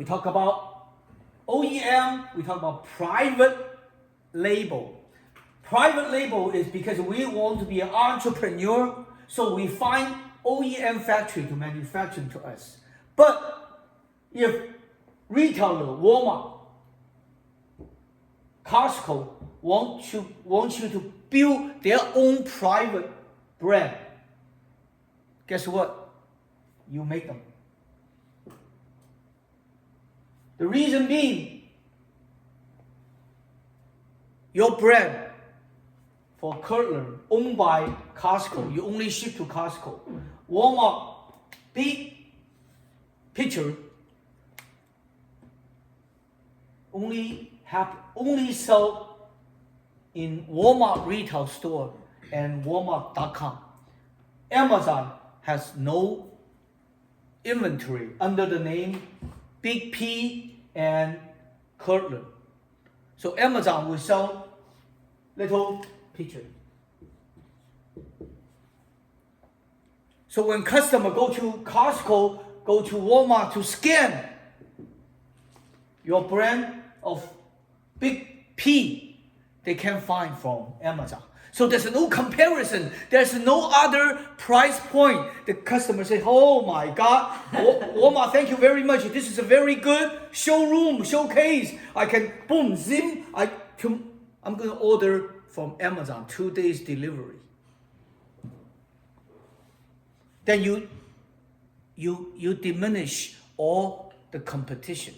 We talk about OEM, we talk about private label. Private label is because we want to be an entrepreneur, so we find OEM factory to manufacture to us. But if retailer, Walmart, Costco want you to build their own private brand, guess what? You make them. The reason being, your brand for Kirtland owned by Costco, you only ship to Costco. Walmart, big picture, only sell in Walmart retail store and Walmart.com. Amazon has no inventory under the name Big P and Kirtland. So Amazon will sell little picture. So when customer go to Costco, go to Walmart to scan your brand of Big P, they can't find from Amazon. So there's no comparison. There's no other price point. The customer say, oh my God, Walmart, thank you very much. This is a very good showcase. I can, boom, zim. I'm going to order from Amazon, 2 days delivery. Then you diminish all the competition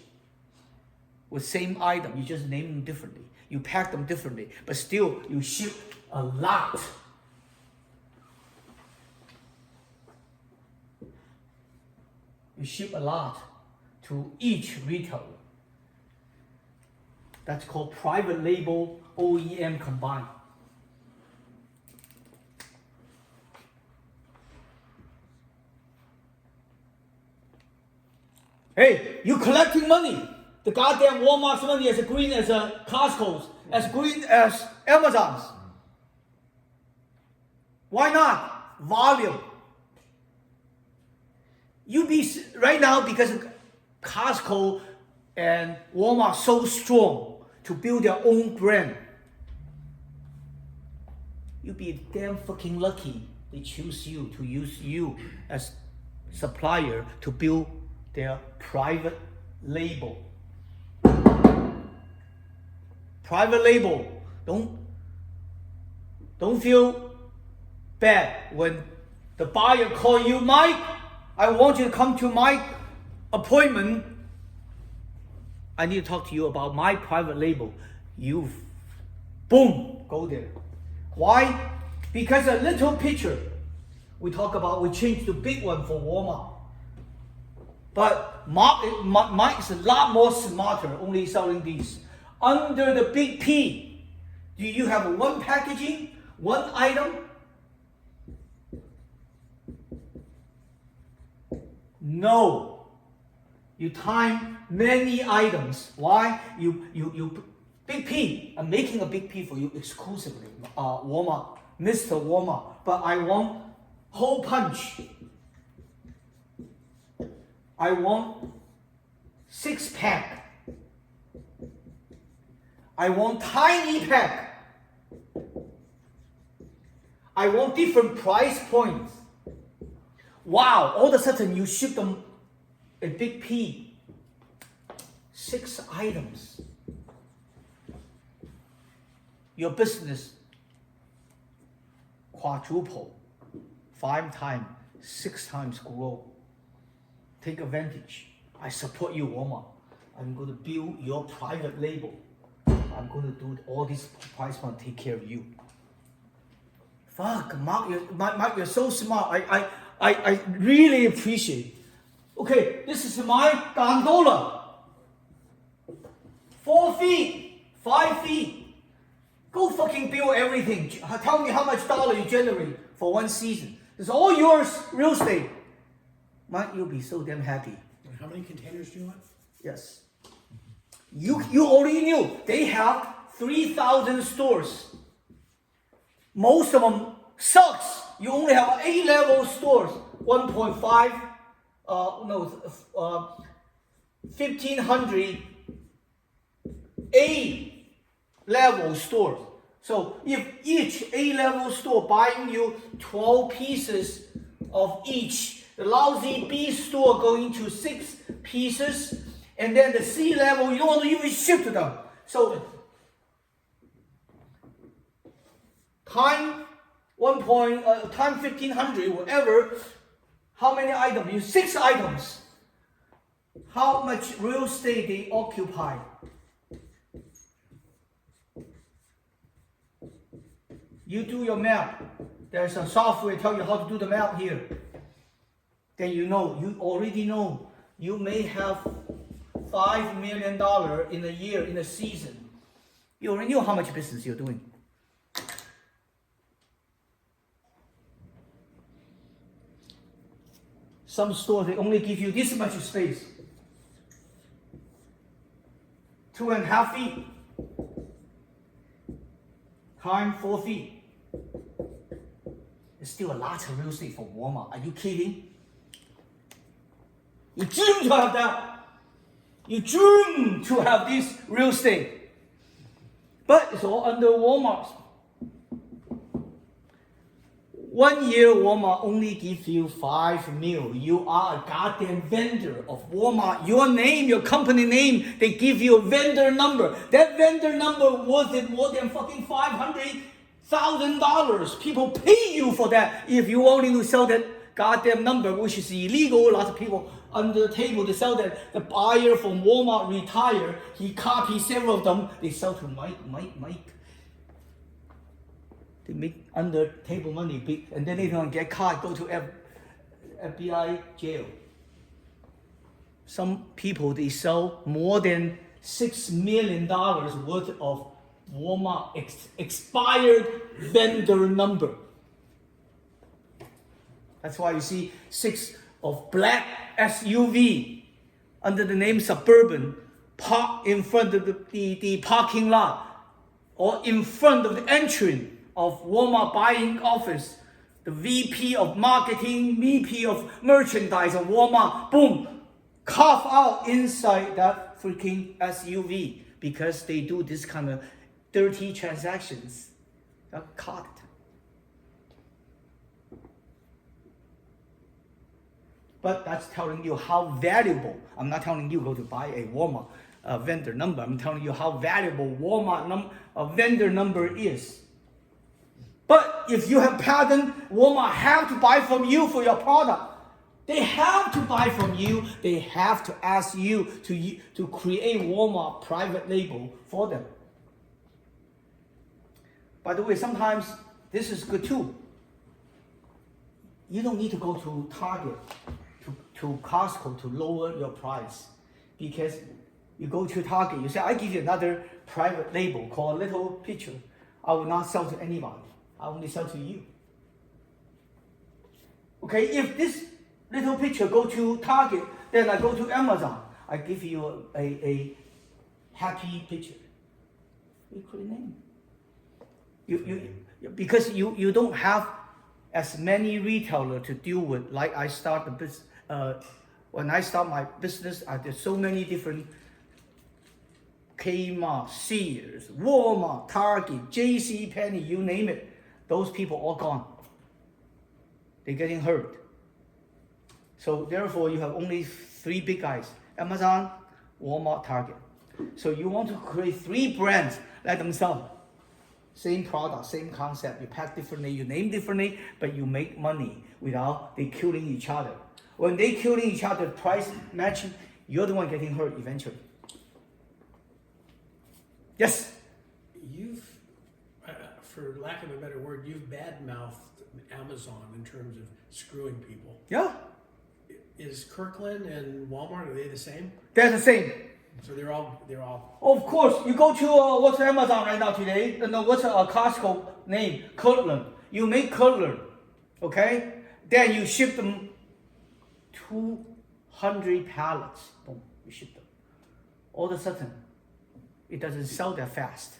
with same item. You just name them differently. You pack them differently, but still you ship a lot. You ship a lot to each retailer. That's called private label, OEM combined. Hey, you collecting money. The goddamn Walmart's money as green as Costco's, as green as Amazon's. Why not? Volume. You be right now because Costco and Walmart so strong to build their own brand. You be damn fucking lucky they choose you to use you as supplier to build their private label. Private label. Don't feel bad when the buyer call you, Mike, I want you to come to my appointment. I need to talk to you about my private label. You, boom, go there. Why? Because a little picture we changed the big one for Walmart. But Mike is a lot more smarter, only selling these. Under the Big P, do you have one packaging, one item? No. You time many items. Why? You Big P, I'm making a Big P for you exclusively, Walmart, Mr. Walmart. But I want whole punch. I want 6-pack. I want tiny pack. I want different price points. Wow, all of a sudden you ship them a Big P. 6 items. Your business quadruple, 5 times, 6 times grow. Take advantage. I support you, Walmart. I'm going to build your private label. I'm going to do all this price point, take care of you. Fuck, Mark, you're so smart. I really appreciate. Okay, this is my gondola. 4 feet, 5 feet. Go fucking build everything. Tell me how much dollar you generate for one season. It's all yours, real estate. Mike, you'll be so damn happy. How many containers do you want? Yes. You already knew. They have 3,000 stores. Most of them sucks. You only have A-level stores. 1.5, 1,500 A-level stores. So if each A-level store buying you 12 pieces of each, the lousy B store going to 6 pieces, and then the C level, you don't want to even ship to them. So time 1.1,500, whatever, how many items? You 6 items. How much real estate they occupy? You do your math. There's a software tell you how to do the math here. Then you already know, you may have $5 million in a year, in a season. You already know how much business you're doing. Some stores, they only give you this much space. 2.5 feet. Time 4 feet. It's still a lot of real estate for Walmart. Are you kidding? You dream to have that. You dream to have this real estate. But it's all under Walmart. 1 year Walmart only gives you $5 million. You are a goddamn vendor of Walmart. Your name, your company name, they give you a vendor number. That vendor number worth more than fucking $500,000. People pay you for that if you only to sell that goddamn number, which is illegal. Lots of people under the table to sell that. The buyer from Walmart retired. He copied several of them. They sell to Mike. They make under table money, and then they don't get caught, go to FBI jail. Some people, they sell more than $6 million worth of Walmart expired vendor number. That's why you see 6 of black SUV under the name Suburban parked in front of the parking lot or in front of the entrance of Walmart buying office. The VP of marketing, VP of merchandise of Walmart, boom, carve out inside that freaking SUV because they do this kind of dirty transactions. Got caught. But that's telling you how valuable. I'm not telling you go to buy a Walmart vendor number. I'm telling you how valuable Walmart vendor number is. But if you have patent, Walmart have to buy from you for your product. They have to buy from you. They have to ask you to create Walmart private label for them. By the way, sometimes this is good too. You don't need to go to Target, to Costco to lower your price. Because you go to Target, you say, I give you another private label called Little Picture. I will not sell to anybody. I only sell to you. Okay, if this Little Picture go to Target, then I go to Amazon. I give you a happy picture. You could name. Because you don't have as many retailers to deal with. Like I start the business. When I start my business, I did so many different Kmart, Sears, Walmart, Target, JCPenney, you name it. Those people all gone. They're getting hurt. So therefore, you have only 3 big guys: Amazon, Walmart, Target. So you want to create 3 brands, let them sell. Same product, same concept. You pack differently, you name differently, but you make money without they killing each other. When they killing each other, price matching, you're the one getting hurt eventually. Yes? You've, for lack of a better word, you've badmouthed Amazon in terms of screwing people. Yeah. Is Kirkland and Walmart, are they the same? They're the same. So they're all. Of course, you go to what's Amazon right now today? No, what's Costco name? Kirkland. You make Kirkland, okay? Then you ship them 200 pallets. Boom, you ship them. All of a sudden, it doesn't sell that fast.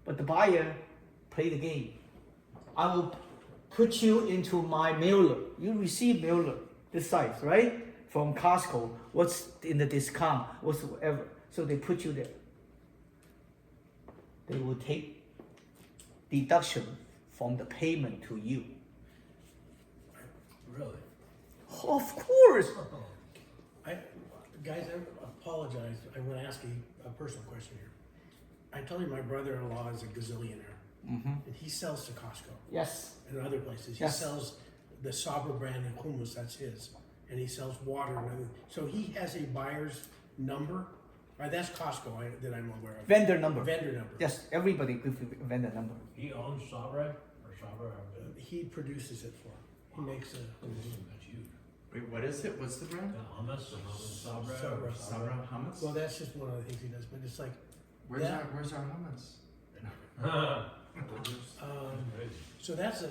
But the buyer play the game. I will put you into my mailer. You receive mailer this size, right? from Costco, what's in the discount, whatsoever. So they put you there. They will take deduction from the payment to you. Really? Of course. Guys, I apologize. I'm going to ask you a personal question here. I told you my brother-in-law is a gazillionaire, and he sells to Costco Yes. and other places. He Yes. sells the Sabra brand and hummus, that's his, and he sells water and everything. So he has a buyer's number. That's Costco that I'm aware of. Vendor number. Vendor number. Yes, everybody gives you vendor number. He owns Sabra or Sabra? He produces it for him. He makes a. That's huge. Wait, what is it? What's the brand? Hummus, Sabra. Sabra. Sabra hummus? Well, that's just one of the things he does, but it's like. Where's that- our hummus? So that's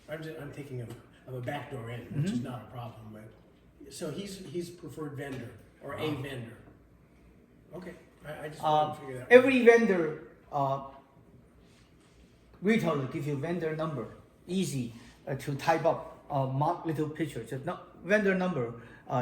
I'm thinking of a backdoor in, which is not a problem, but so he's preferred vendor or a vendor. Okay, I just want to figure that out. Every vendor, retailer give you vendor number, easy to type up, mark little picture. Just not vendor number.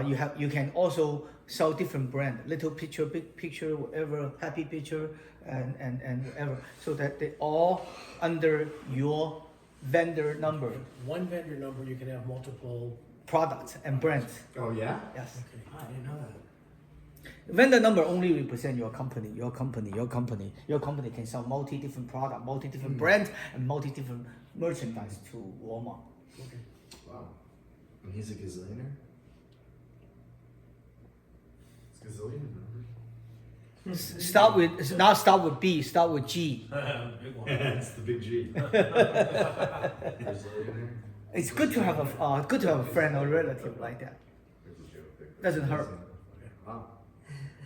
You can also sell different brand, little picture, big picture, whatever, happy picture, and whatever, so that they all under your vendor number, One vendor number, you can have multiple. products and brands. Oh yeah? Yes. Okay. I didn't know that. Vendor number only represent your company. Your company can sell multi different product, multi different brands, and multi different merchandise to Walmart. Okay. Wow. And he's a gazillionaire? It's gazillion number. Start with not start with B, start with G. Big one. It's the big G. Gazillionaire? It's good to have a friend or relative like that. Doesn't hurt. Wow.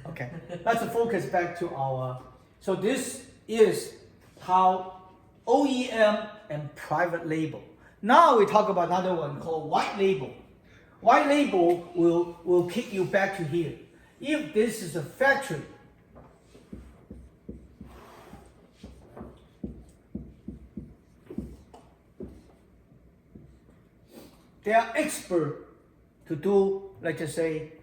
Okay, let's focus back to our. So this is how OEM and private label. Now we talk about another one called white label. White label will kick you back to here. If this is a factory, they are expert to do, let's just say,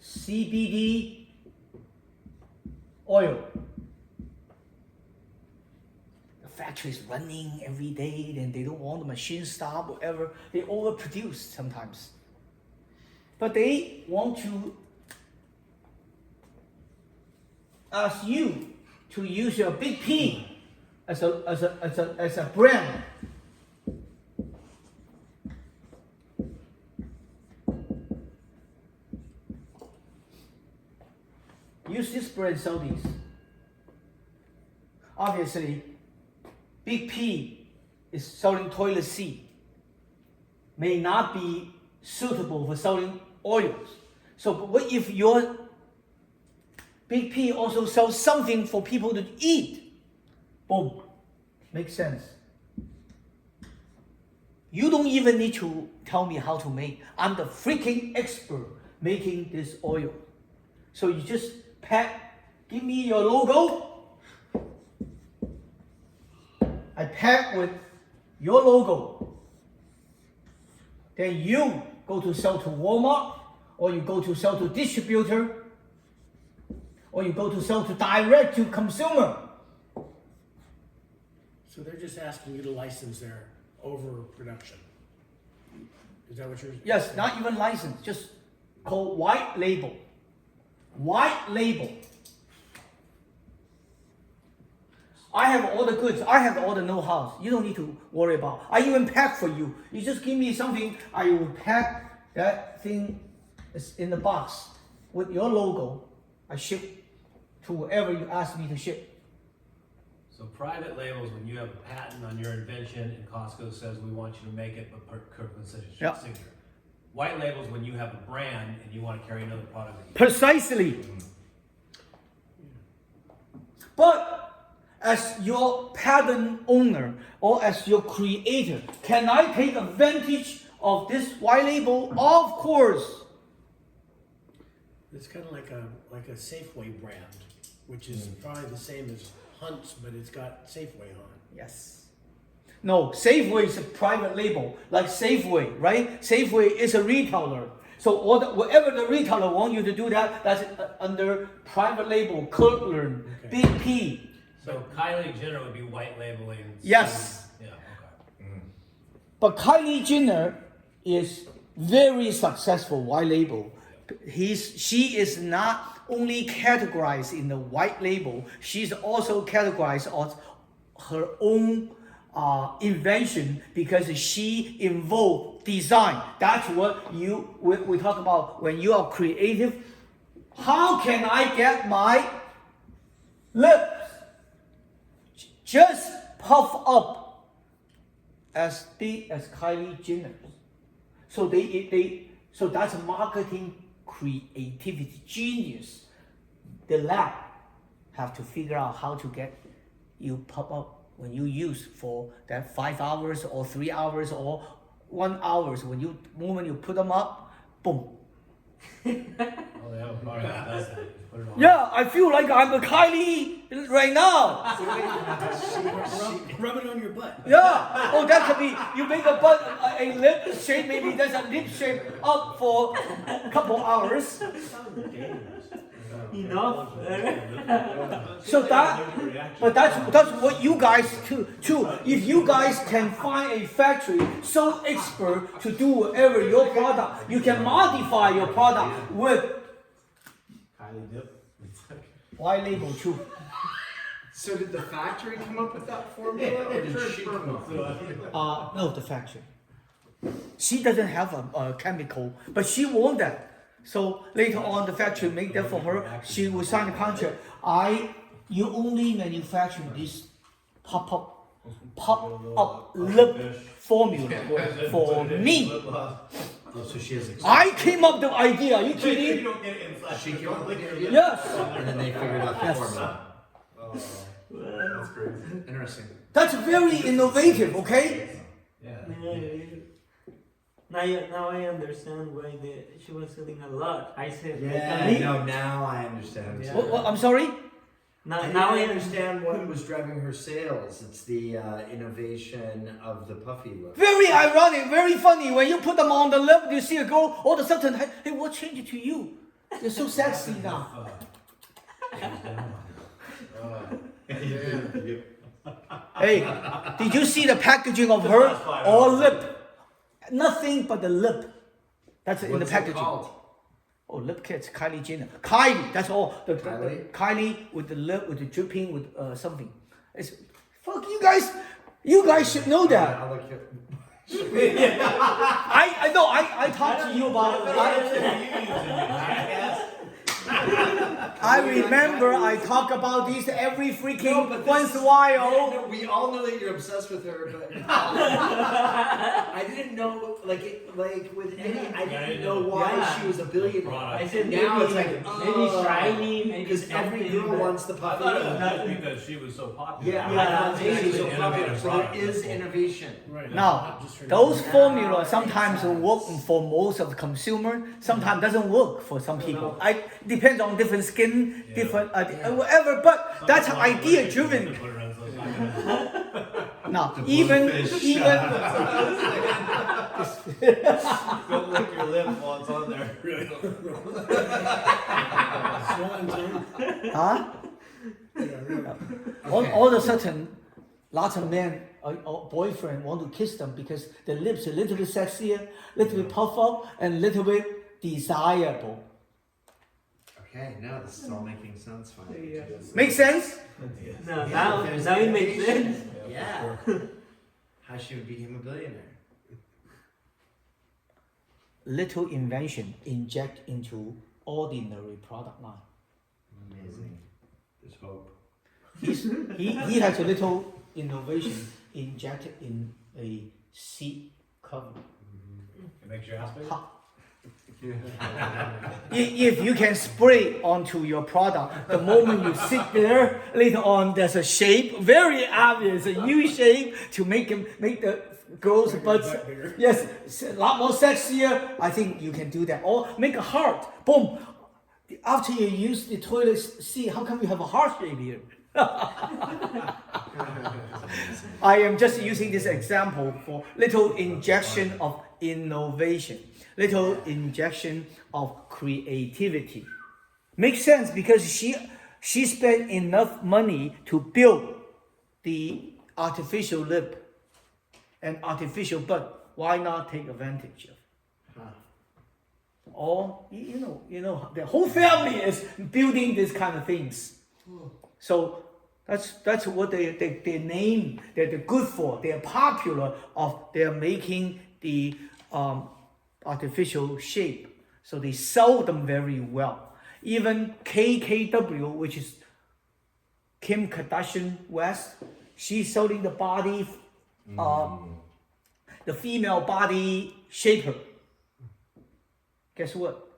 CBD oil. The factory is running every day, and they don't want the machine stop, whatever. They overproduce sometimes. But they want to ask you to use your big P as a brand. Use this brand, sell these. Obviously, Big P is selling toilet seat. May not be suitable for selling oils. So what if your Big P also sells something for people to eat? Boom. Makes sense. You don't even need to tell me how to make. I'm the freaking expert making this oil. So you just give me your logo. I pack with your logo. Then you go to sell to Walmart, or you go to sell to distributor, or you go to sell to direct to consumer. So they're just asking you to license their overproduction. Is that what you're? Yes, not even licensed, just called white label. White label. I have all the goods. I have all the know-how. You don't need to worry about. I even pack for you. You just give me something. I will pack that thing is in the box with your logo. I ship to wherever you ask me to ship. So private labels, when you have a patent on your invention and Costco says we want you to make it, but Kirkland says it's your Yeah. signature. White labels when you have a brand and you want to carry another product. That you Precisely. But as your patent owner or as your creator, can I take advantage of this white label? Of course. It's kind of like a Safeway brand, which is probably the same as Hunt's, but it's got Safeway on. Yes. No, Safeway is a private label, like Safeway, right? Safeway is a retailer. So whatever the retailer want you to do that's under private label, Kirkland, Okay. Big P. So Kylie Jenner would be white labeling. Yes. Yeah, okay. But Kylie Jenner is very successful white label. She is not only categorized in the white label, she's also categorized as her own invention because she involved design. That's what we talk about when you are creative. How can I get my lips just puff up as big as Kylie Jenner? So so that's marketing creativity genius. The lab have to figure out how to get you pop up when you use for that 5 hours or 3 hours or 1 hour. Moment you put them up, boom. Oh, they have a product that does that. You put it on. Yeah, I feel like I'm a Kylie right now. Rub it on your butt. Yeah. Oh, that could be, you make a butt, a lip shape, maybe there's a lip shape up for a couple hours. Enough. So that's what you guys too. If you guys can find a factory so expert to do whatever your product, you can modify your product with Kylie dip. white label too. So did the factory come up with that formula, or did she come up with it? No, the factory. She doesn't have a chemical, but she won that. So later on, the factory made that for her. She will sign a contract. You only manufacture this pop up lip formula for me. Oh, so she has. I came up with the idea. Are you kidding? don't get it inside. She came up with the idea. Yes. And then they figured out the Yes. formula. Oh, that's crazy. Interesting. That's very innovative. Okay. Yeah. Now I understand why she was selling a lot. I said, Yeah, no, now I understand. Yeah. What, I'm sorry. now I understand what was driving her sales. It's the innovation of the puffy look. Very ironic, very funny. When you put them on the lip, you see a girl, all of a sudden, hey, what changed to you? You're so sexy now. Hey, did you see the packaging of her? All lip. Nothing but the lip. That's in the What's it packaging. called? Oh, lip kits, Kylie Jenner. Kylie, that's all. Kylie? Kylie with the lip, with the dripping, with something. It's, fuck, you guys should know that. I'll look at. I know, I talked to you about I remember I talk about this every freaking once in a while. No, we all know that you're obsessed with her, but I didn't know, with Eddie, I didn't know why she was a billionaire. I said Now maybe, it's like, shiny, maybe because every something girl that- wants the I puppy. thought it was just because she was so popular. Yeah, Yeah, she's so it's popular. innovative So product. there is innovation. Right. Now, Just for those now. formulas sometimes work for most of the consumer, sometimes doesn't work for some people. I depends on different skin, different whatever. But that's idea driven. Put it on, so it's not gonna- Now, even Don't lick your lip while it's on there. Swan song. huh? Yeah, really. All of a sudden, lots of men or boyfriend want to kiss them because the lips are a little bit sexier, little bit puff up, and little bit desirable. Okay, now this is all making sense finally. Make sense? No, now it makes sense. Yeah. How she became a billionaire. Little invention inject into ordinary product line. Amazing. There's hope. He has a little innovation injected in a seat cover. It makes your ass big. Ha- If you can spray onto your product, the moment you sit there, later on there's a shape, very obvious, a U shape to make the girls' butts, butt bigger. yes, a lot more sexier. I think you can do that. Or make a heart, boom. After you use the toilet seat, how come you have a heart shape here? I am just using this example for little injection of innovation, little injection of creativity. Makes sense because she spent enough money to build the artificial lip and artificial butt. Why not take advantage of? Or you know, the whole family is building these kind of things. So that's what they name. They're good for. They're popular. They're making the artificial shape. So they sell them very well. Even KKW, which is Kim Kardashian West, she's selling the body, the female body shaper. Guess what?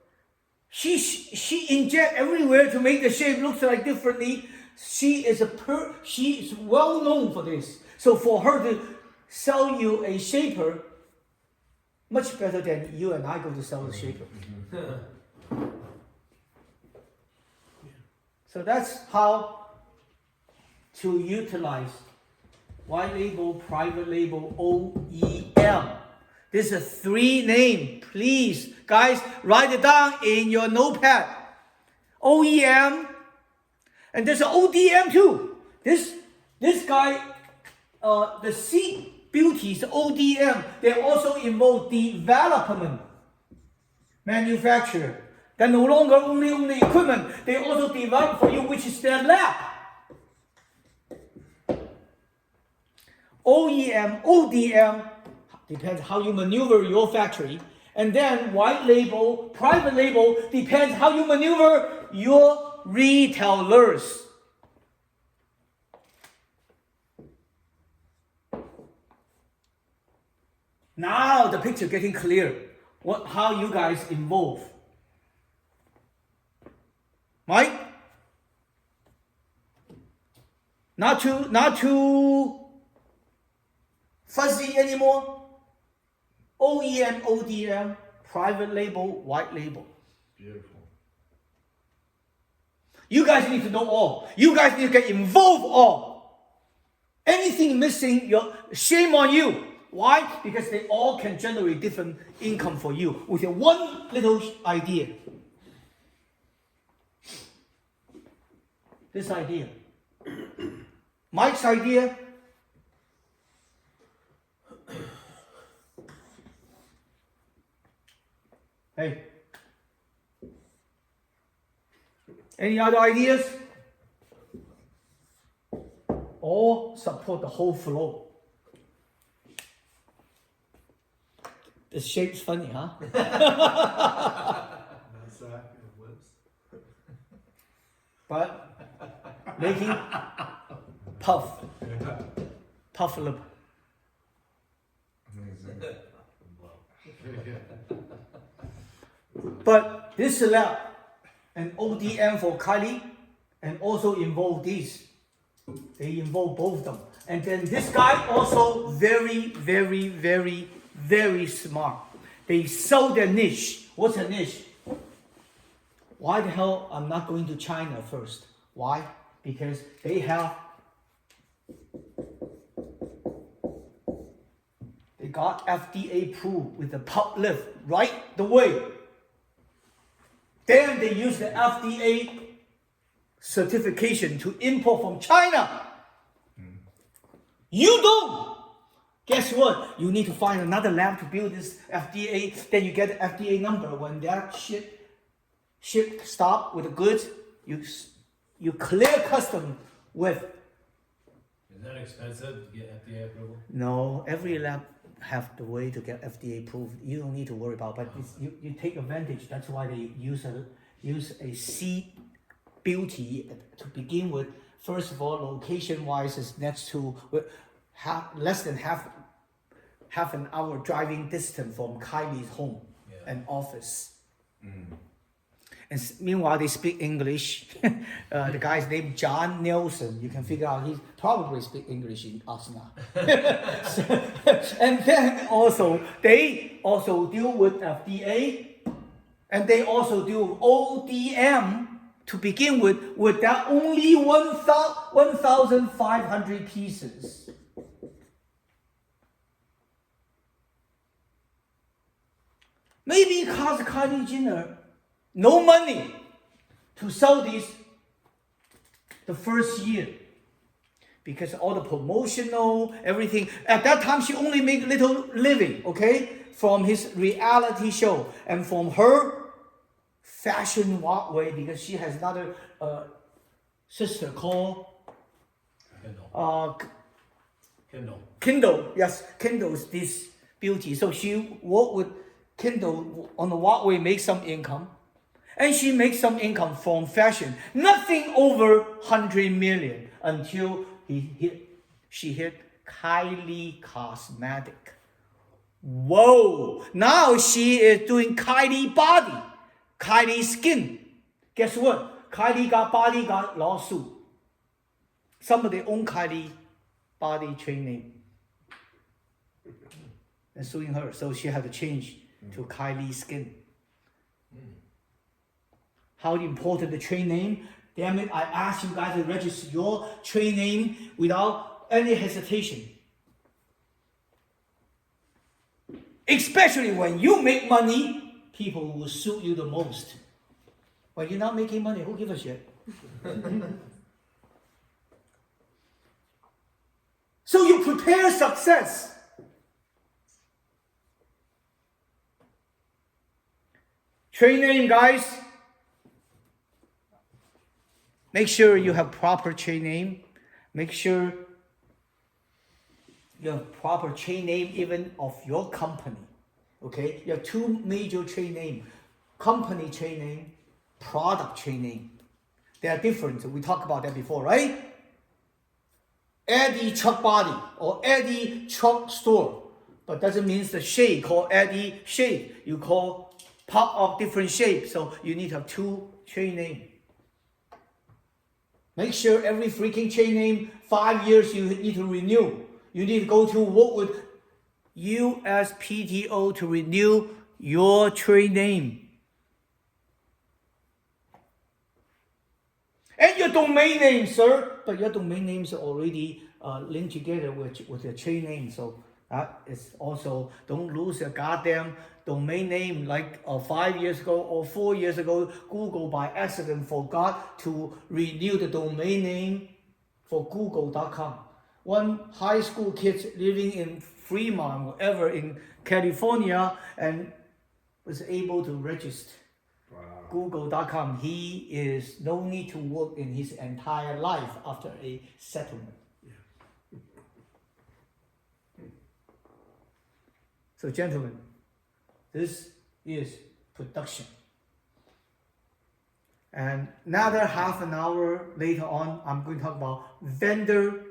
She inject everywhere to make the shape look like differently. She is well known for this. So for her to sell you a shaper, much better than you and I go to sell the shaper. So that's how to utilize white label, private label, OEM. This is 3 names. Please, guys, write it down in your notepad. OEM, and there's an ODM too. This guy, the Seed Beauties, ODM, they also involve development, manufacturer. They're no longer only equipment. They also develop for you, which is their lab. OEM, ODM, depends how you maneuver your factory. And then white label, private label, depends how you maneuver your retailers. Now the picture getting clear. How you guys involve. Mike? Not too fuzzy anymore. OEM, ODM, private label, white label. Beautiful. You guys need to know all. You guys need to get involved all. Anything missing, shame on you. Why? Because they all can generate different income for you with one little idea. This idea. Mike's idea. Hey. Any other ideas? Or support the whole flow. The shape's funny, huh? But making puff lip. But this lab and ODM for Kylie and also involve these. They involve both of them. And then this guy also very, very, very, very smart. They sell their niche. What's a niche? Why the hell I'm not going to China first? Why? Because they got FDA approved with the pop lift right the way. Then they use the FDA certification to import from China. You don't. Guess what? You need to find another lab to build this FDA. Then you get the FDA number. When that ship stop with the goods, you clear custom with. Is that expensive to get FDA approval? No, every lab have the way to get FDA approved. You don't need to worry about. But you take advantage. That's why they use a Seed Beauty to begin with. First of all, location-wise, is next to less than half an hour driving distance from Kylie's home and office. And meanwhile, they speak English. The guy's named John Nelson. You can figure out he probably speaks English in Asna. And then also, they also deal with FDA. And they also do ODM. to begin with that only 1,500 pieces. Maybe because Kylie Jenner no money to sell this the first year. Because all the promotional, everything. At that time, she only made little living, okay? From his reality show. And from her fashion walkway, because she has another sister called Kindle. Yes, Kindle's this beauty. So she worked with Kindle on the walkway, make some income. And she makes some income from fashion. Nothing over 100 million until she hit Kylie Cosmetic. Whoa! Now she is doing Kylie Body, Kylie Skin. Guess what? Kylie got lawsuit. Somebody own Kylie Body trade name and suing her, so she had to change to Kylie Skin. How important the trade name? Damn it, I asked you guys to register your trade name without any hesitation. Especially when you make money, people will sue you the most. When you're not making money, who gives a shit? So you prepare success. Trade name, guys. Make sure you have proper trade name. Make sure you have proper trade name even of your company. Okay? You have two major trade name. Company trade name, product trade name. They are different. We talked about that before, right? Eddie Truck Body or Eddie Truck Store. But doesn't mean the shade called Eddie shade. You call part of different shape. So you need to have two trade name. Make sure every freaking trade name, 5 years you need to renew. You need to go to work with USPTO to renew your trade name. And your domain name, sir. But your domain names are already linked together with your trade name. So that is also, don't lose your goddamn domain name like 5 years ago or 4 years ago. Google by accident forgot to renew the domain name for google.com. One high school kid living in Fremont, wherever in California, and was able to register google.com. He is no need to work in his entire life after a settlement. So gentlemen, this is production. And another half an hour later on, I'm going to talk about vendor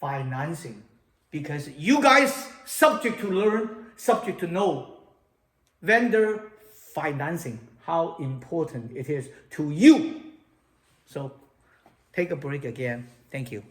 financing. Because you guys subject to learn, subject to know vendor financing, how important it is to you. So take a break again. Thank you.